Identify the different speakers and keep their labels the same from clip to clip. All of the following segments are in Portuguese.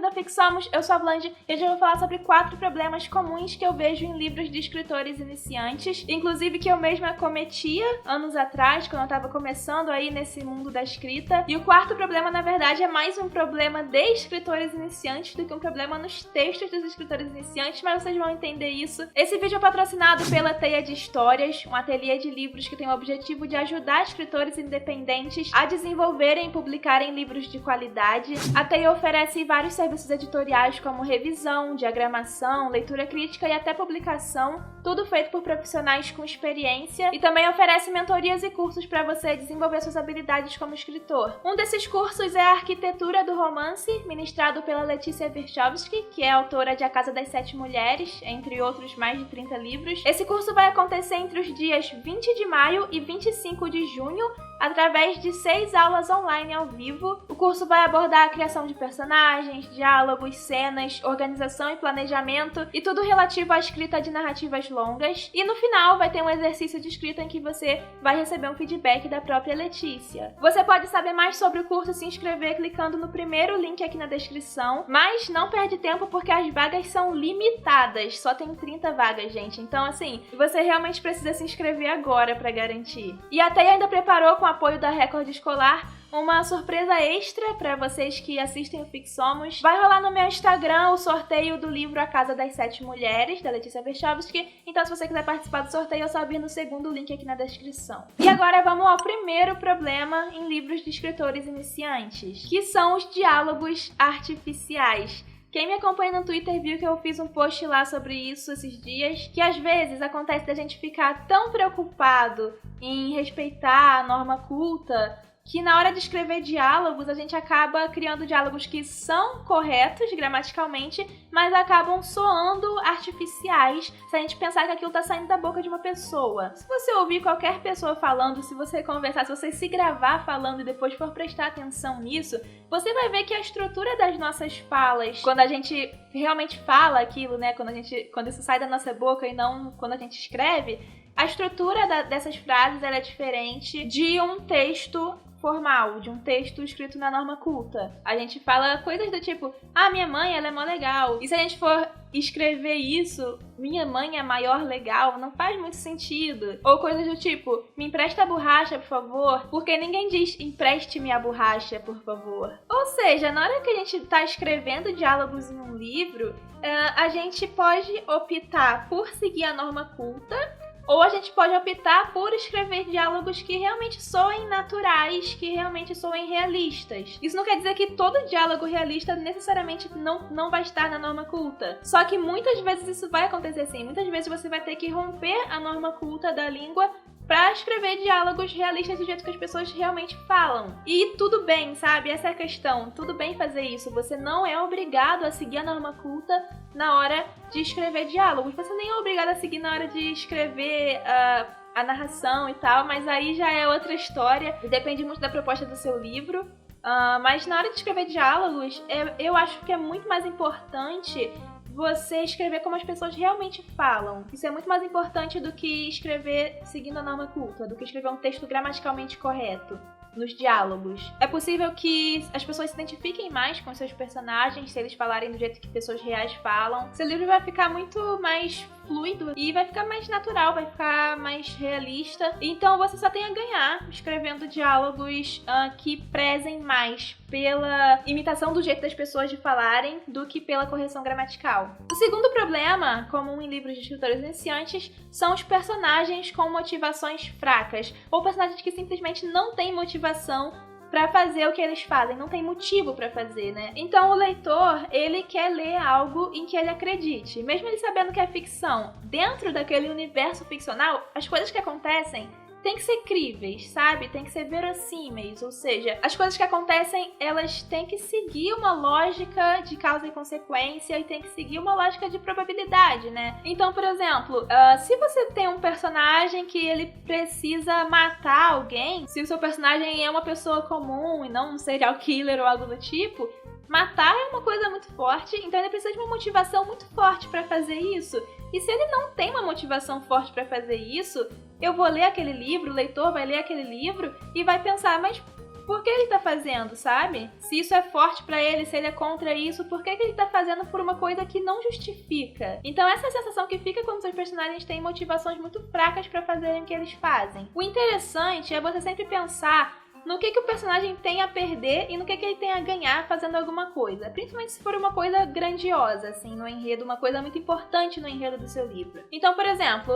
Speaker 1: bem-vindo a Fixomos, eu sou a Blandy e hoje eu vou falar sobre 4 problemas comuns que eu vejo em livros de escritores iniciantes, inclusive que eu mesma cometia anos atrás, quando eu tava começando aí nesse mundo da escrita. E o 4º problema, na verdade, é mais um problema de escritores iniciantes do que um problema nos textos dos escritores iniciantes, mas vocês vão entender isso. Esse vídeo é patrocinado pela Teia de Histórias, um ateliê de livros que tem o objetivo de ajudar escritores independentes a desenvolverem e publicarem livros de qualidade. A Teia oferece vários serviços editoriais como revisão, diagramação, leitura crítica e até publicação, tudo feito por profissionais com experiência, e também oferece mentorias e cursos para você desenvolver suas habilidades como escritor. Um desses cursos é a Arquitetura do Romance, ministrado pela Letícia Verchovsky, que é autora de A Casa das Sete Mulheres, entre outros mais de 30 livros. Esse curso vai acontecer entre os dias 20 de maio e 25 de junho, através de 6 aulas online ao vivo. O curso vai abordar a criação de personagens, diálogos, cenas, organização e planejamento e tudo relativo à escrita de narrativas longas. E no final vai ter um exercício de escrita em que você vai receber um feedback da própria Letícia. Você pode saber mais sobre o curso e se inscrever clicando no primeiro link aqui na descrição, mas não perde tempo porque as vagas são limitadas, só tem 30 vagas, gente. Então assim, você realmente precisa se inscrever agora para garantir. E a Teia ainda preparou, com apoio da Record Escolar, uma surpresa extra para vocês que assistem o Fixomos. Vai rolar no meu Instagram o sorteio do livro A Casa das Sete Mulheres, da Letícia Verchovsky. Então, se você quiser participar do sorteio, é só vir no segundo link aqui na descrição. E agora vamos ao primeiro problema em livros de escritores iniciantes, que são os diálogos artificiais. Quem me acompanha no Twitter viu que eu fiz um post lá sobre isso esses dias, que às vezes acontece da gente ficar tão preocupado em respeitar a norma culta, que na hora de escrever diálogos, a gente acaba criando diálogos que são corretos gramaticalmente, mas acabam soando artificiais se a gente pensar que aquilo tá saindo da boca de uma pessoa. Se você ouvir qualquer pessoa falando, se você conversar, se você se gravar falando e depois for prestar atenção nisso, você vai ver que a estrutura das nossas falas, quando a gente realmente fala aquilo, né, quando isso sai da nossa boca e não quando a gente escreve, a estrutura dessas frases ela é diferente de um texto formal, de um texto escrito na norma culta. A gente fala coisas do tipo, minha mãe, ela é mó legal. E se a gente for escrever isso, minha mãe é maior legal, não faz muito sentido. Ou coisas do tipo, me empresta a borracha, por favor, porque ninguém diz, empreste-me a borracha, por favor. Ou seja, na hora que a gente tá escrevendo diálogos em um livro, a gente pode optar por seguir a norma culta, ou a gente pode optar por escrever diálogos que realmente soem naturais, que realmente soem realistas. Isso não quer dizer que todo diálogo realista necessariamente não vai estar na norma culta. Só que muitas vezes isso vai acontecer sim. Muitas vezes você vai ter que romper a norma culta da língua pra escrever diálogos realistas do jeito que as pessoas realmente falam. E tudo bem, sabe? Essa é a questão. Tudo bem fazer isso. Você não é obrigado a seguir a norma culta na hora de escrever diálogos. Você nem é obrigado a seguir na hora de escrever a narração e tal, mas aí já é outra história. Depende muito da proposta do seu livro. Mas na hora de escrever diálogos, eu acho que é muito mais importante você escrever como as pessoas realmente falam. Isso é muito mais importante do que escrever seguindo a norma culta, do que escrever um texto gramaticalmente correto nos diálogos. É possível que as pessoas se identifiquem mais com seus personagens se eles falarem do jeito que pessoas reais falam. Seu livro vai ficar muito mais fluido e vai ficar mais natural, vai ficar mais realista. Então você só tem a ganhar escrevendo diálogos que prezem mais pela imitação do jeito das pessoas de falarem do que pela correção gramatical. O segundo problema, comum em livros de escritores iniciantes, são os personagens com motivações fracas, ou personagens que simplesmente não têm motivação pra fazer o que eles fazem, não tem motivo pra fazer, né? Então o leitor, ele quer ler algo em que ele acredite, mesmo ele sabendo que é ficção. Dentro daquele universo ficcional, as coisas que acontecem tem que ser críveis, sabe? Tem que ser verossímeis, ou seja, as coisas que acontecem, elas têm que seguir uma lógica de causa e consequência e tem que seguir uma lógica de probabilidade, né? Então, por exemplo, se você tem um personagem que ele precisa matar alguém, se o seu personagem é uma pessoa comum e não um serial killer ou algo do tipo, matar é uma coisa muito forte, então ele precisa de uma motivação muito forte pra fazer isso. E se ele não tem uma motivação forte pra fazer isso, eu vou ler aquele livro, o leitor vai ler aquele livro e vai pensar, mas por que ele tá fazendo, sabe? Se isso é forte pra ele, se ele é contra isso, por que ele tá fazendo por uma coisa que não justifica? Então essa é a sensação que fica quando os personagens têm motivações muito fracas pra fazerem o que eles fazem. O interessante é você sempre pensar no que o personagem tem a perder e no que ele tem a ganhar fazendo alguma coisa. Principalmente se for uma coisa grandiosa, assim, no enredo, uma coisa muito importante no enredo do seu livro. Então, por exemplo,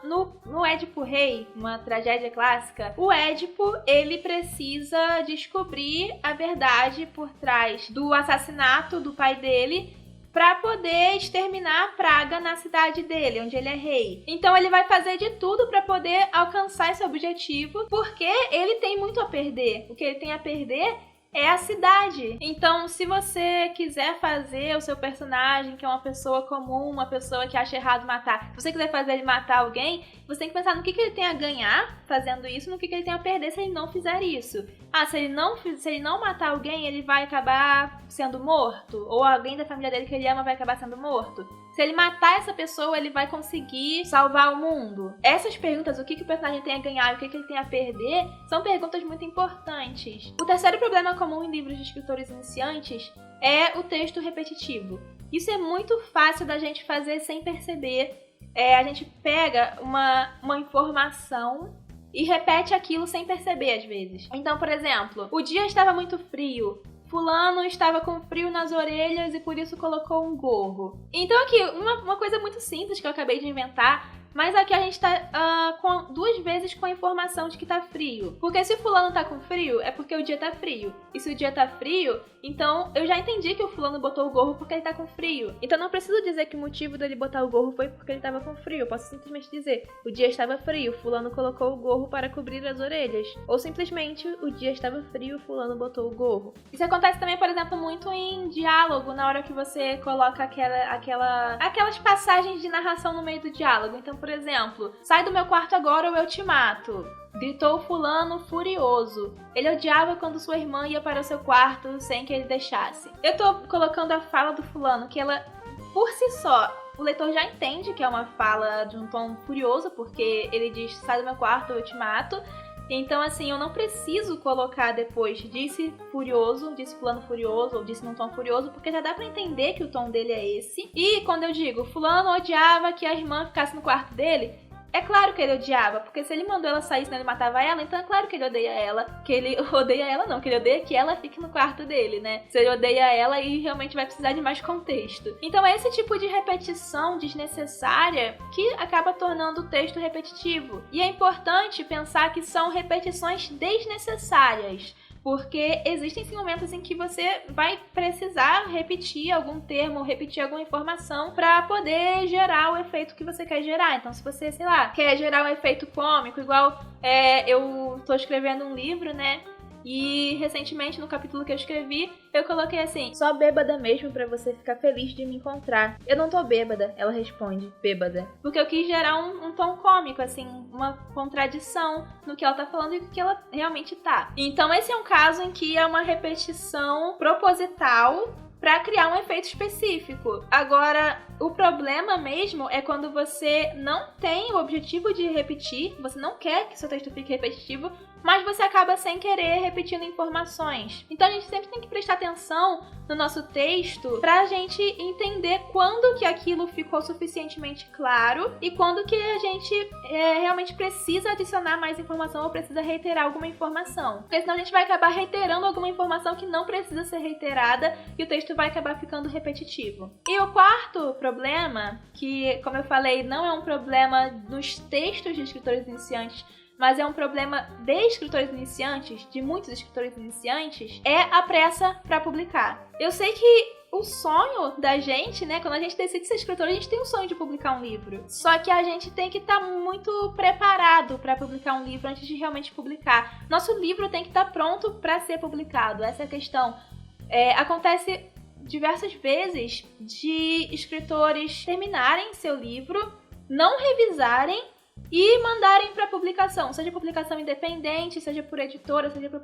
Speaker 1: no Édipo Rei, uma tragédia clássica, o Édipo, ele precisa descobrir a verdade por trás do assassinato do pai dele pra poder exterminar a praga na cidade dele, onde ele é rei. Então ele vai fazer de tudo pra poder alcançar esse objetivo, porque ele tem muito a perder. O que ele tem a perder é a cidade. Então, se você quiser fazer o seu personagem, que é uma pessoa comum, uma pessoa que acha errado matar, se você quiser fazer ele matar alguém, você tem que pensar no que ele tem a ganhar fazendo isso, no que ele tem a perder se ele não fizer isso. Se ele não matar alguém, ele vai acabar sendo morto? Ou alguém da família dele que ele ama vai acabar sendo morto? Se ele matar essa pessoa, ele vai conseguir salvar o mundo? Essas perguntas, o que o personagem tem a ganhar e o que ele tem a perder, são perguntas muito importantes. O terceiro problema comum em livros de escritores iniciantes é o texto repetitivo. Isso é muito fácil da gente fazer sem perceber. A gente pega uma informação e repete aquilo sem perceber às vezes. Então, por exemplo, o dia estava muito frio. Fulano estava com frio nas orelhas e por isso colocou um gorro. Então aqui, uma coisa muito simples que eu acabei de inventar, mas aqui a gente tá duas vezes com a informação de que tá frio. Porque se o fulano tá com frio, é porque o dia tá frio. E se o dia tá frio, então eu já entendi que o fulano botou o gorro porque ele tá com frio. Então não preciso dizer que o motivo dele botar o gorro foi porque ele tava com frio. Eu posso simplesmente dizer, o dia estava frio, fulano colocou o gorro para cobrir as orelhas. Ou simplesmente, o dia estava frio, fulano botou o gorro. Isso acontece também, por exemplo, muito em diálogo, na hora que você coloca aquelas passagens de narração no meio do diálogo. Então, por exemplo, sai do meu quarto agora ou eu te mato. Gritou fulano furioso. Ele odiava quando sua irmã ia para o seu quarto sem que ele deixasse. Eu tô colocando a fala do fulano, que ela, por si só, o leitor já entende que é uma fala de um tom furioso, porque ele diz, sai do meu quarto ou eu te mato. Então, assim, eu não preciso colocar depois disse furioso, disse fulano furioso, ou disse num tom furioso, porque já dá pra entender que o tom dele é esse. E quando eu digo fulano odiava que a irmã ficasse no quarto dele, é claro que ele odiava, porque se ele mandou ela sair, senão ele matava ela, então é claro que ele odeia ela. Que ele odeia ela não, que ele odeia que ela fique no quarto dele, né? Se ele odeia ela e realmente vai precisar de mais contexto. Então é esse tipo de repetição desnecessária que acaba tornando o texto repetitivo. E é importante pensar que são repetições desnecessárias. Porque existem sim momentos em que você vai precisar repetir algum termo, repetir alguma informação para poder gerar o efeito que você quer gerar. Então, se você, sei lá, quer gerar um efeito cômico, igual eu tô escrevendo um livro, né? E recentemente, no capítulo que eu escrevi, eu coloquei assim, só bêbada mesmo pra você ficar feliz de me encontrar. Eu não tô bêbada, ela responde, bêbada. Porque eu quis gerar um tom cômico, assim, uma contradição no que ela tá falando e no que ela realmente tá. Então esse é um caso em que é uma repetição proposital para criar um efeito específico. Agora, o problema mesmo é quando você não tem o objetivo de repetir, você não quer que seu texto fique repetitivo, mas você acaba sem querer repetindo informações. Então a gente sempre tem que prestar atenção no nosso texto pra gente entender quando que aquilo ficou suficientemente claro e quando que a gente realmente precisa adicionar mais informação ou precisa reiterar alguma informação. Porque senão a gente vai acabar reiterando alguma informação que não precisa ser reiterada e o texto vai acabar ficando repetitivo. E o quarto problema, que, como eu falei, não é um problema nos textos de escritores iniciantes, mas é um problema de escritores iniciantes, de muitos escritores iniciantes, é a pressa para publicar. Eu sei que o sonho da gente, né, quando a gente decide ser escritor, a gente tem o sonho de publicar um livro. Só que a gente tem que estar muito preparado para publicar um livro antes de realmente publicar. Nosso livro tem que estar pronto para ser publicado, essa é a questão. Acontece diversas vezes de escritores terminarem seu livro, não revisarem e mandarem para publicação, seja publicação independente, seja por editora, seja por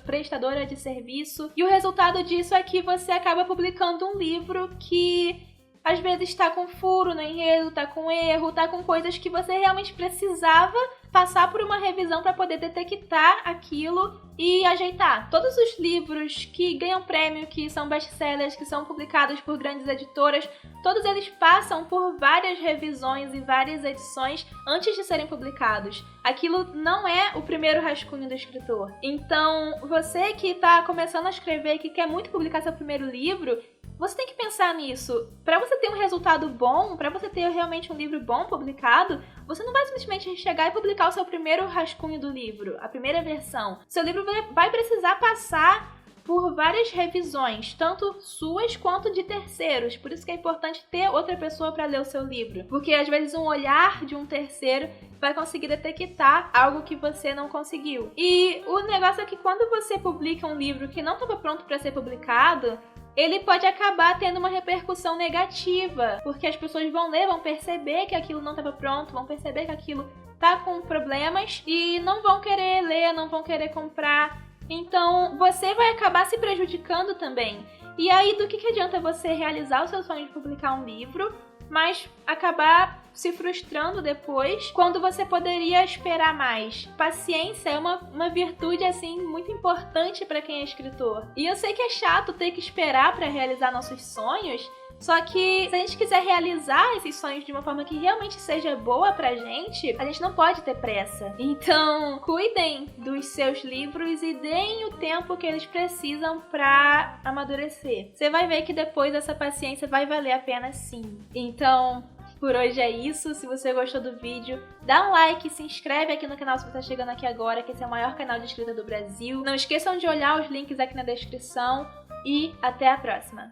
Speaker 1: prestadora de serviço. E o resultado disso é que você acaba publicando um livro que às vezes tá com furo no enredo, tá com erro, tá com coisas que você realmente precisava passar por uma revisão para poder detectar aquilo e ajeitar. Todos os livros que ganham prêmio, que são best-sellers, que são publicados por grandes editoras, todos eles passam por várias revisões e várias edições antes de serem publicados. Aquilo não é o primeiro rascunho do escritor. Então, você que está começando a escrever e que quer muito publicar seu primeiro livro, você tem que pensar nisso. Para você ter um resultado bom, para você ter realmente um livro bom publicado, você não vai simplesmente chegar e publicar o seu primeiro rascunho do livro, a primeira versão. Seu livro vai precisar passar por várias revisões, tanto suas quanto de terceiros. Por isso que é importante ter outra pessoa para ler o seu livro. Porque às vezes um olhar de um terceiro vai conseguir detectar algo que você não conseguiu. E o negócio é que quando você publica um livro que não estava pronto para ser publicado, ele pode acabar tendo uma repercussão negativa, porque as pessoas vão ler, vão perceber que aquilo não estava pronto, vão perceber que aquilo tá com problemas e não vão querer ler, não vão querer comprar. Então, você vai acabar se prejudicando também. E aí, do que adianta você realizar o seu sonho de publicar um livro, mas acabar se frustrando depois, quando você poderia esperar mais? Paciência é uma virtude, assim, muito importante para quem é escritor. E eu sei que é chato ter que esperar para realizar nossos sonhos, só que se a gente quiser realizar esses sonhos de uma forma que realmente seja boa pra gente, a gente não pode ter pressa. Então, cuidem dos seus livros e deem o tempo que eles precisam pra amadurecer. Você vai ver que depois essa paciência vai valer a pena sim. Então, por hoje é isso. Se você gostou do vídeo, dá um like, se inscreve aqui no canal se você está chegando aqui agora, que esse é o maior canal de escrita do Brasil. Não esqueçam de olhar os links aqui na descrição e até a próxima!